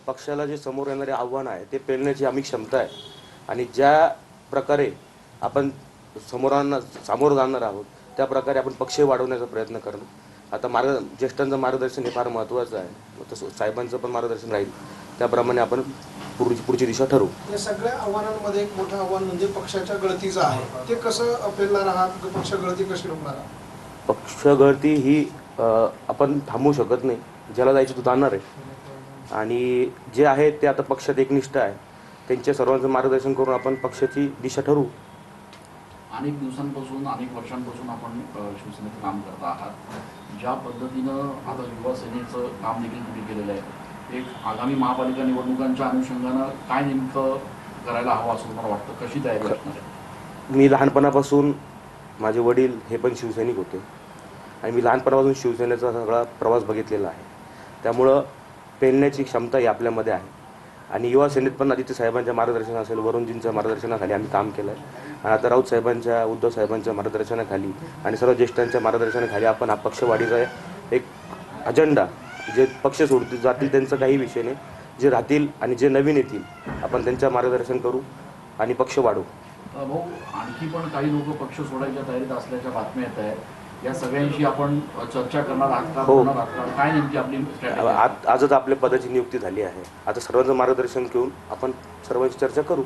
पक्षाला जे समोर येणारे आव्हान आहे ते पेलण्याची आम्ही क्षमता आहे आणि ज्या प्रकारे आपण सामोरं जाणार आहोत त्या प्रकारे आपण पक्ष वाढवण्याचा प्रयत्न करणं. आता ज्येष्ठांचं मार्गदर्शन हे फार महत्त्वाचं आहे, तसं साहेबांचं पण मार्गदर्शन राहील, त्याप्रमाणे आपण पुढची दिशा ठरवू. या सगळ्या आव्हानांमध्ये एक मोठं आव्हान म्हणजे पक्षाच्या गळतीचं आहे. ते कसं पेलणार आहात? पक्ष गळती कशी रोखणार आहात? पक्ष गळती ही आपण थांबवू शकत नाही, ज्याला जायचं तो जाणार आहे आणि जे आहे ते आता पक्षात एकनिष्ठ आहे, त्यांच्या सर्वांचं मार्गदर्शन करून आपण पक्षाची दिशा ठरवू. अनेक दिवसांपासून अनेक वर्षांपासून आपण शिवसेनेचं काम करत आहात. ज्या पद्धतीनं आता युवा सेनेचं काम देखील तुम्ही केलेलं आहे, एक आगामी महापालिका निवडणुकांच्या अनुषंगानं काय नेमकं करायला हवं असं मला वाटतं? कशी तयारी असणार आहे? मी लहानपणापासून, माझे वडील हे पण शिवसैनिक होते आणि मी लहानपणापासून शिवसेनेचा सगळा प्रवास बघितलेला आहे, त्यामुळं पेलण्याची क्षमता ही आपल्यामध्ये आहे. आणि युवा सेनेत पण आदित्य साहेबांच्या मार्गदर्शन असेल, वरुणजींच्या मार्गदर्शनाखाली आम्ही काम केलं आहे आणि आता राऊत साहेबांच्या, उद्धव साहेबांच्या मार्गदर्शनाखाली आणि सर्व ज्येष्ठांच्या मार्गदर्शनाखाली आपण हा पक्षवाढीचा एक अजेंडा, जे पक्ष सोडतील जातील त्यांचं काही विषय नाही, जे राहतील आणि जे नवीन येतील आपण त्यांच्या मार्गदर्शन करू आणि पक्ष वाढवू. भाऊ, आणखी पण काही लोक पक्ष सोडायच्या तयारीत असल्याच्या बातम्या येत आहेत. या सगळ्यांशी आपण चर्चा करणार आहात का? हो, काय नेमकी आपली स्ट्रॅटेजी? आजच आपल्या पदाची नियुक्ती झाली आहे. आता सर्वांचं मार्गदर्शन घेऊन आपण सर्वांची चर्चा करू.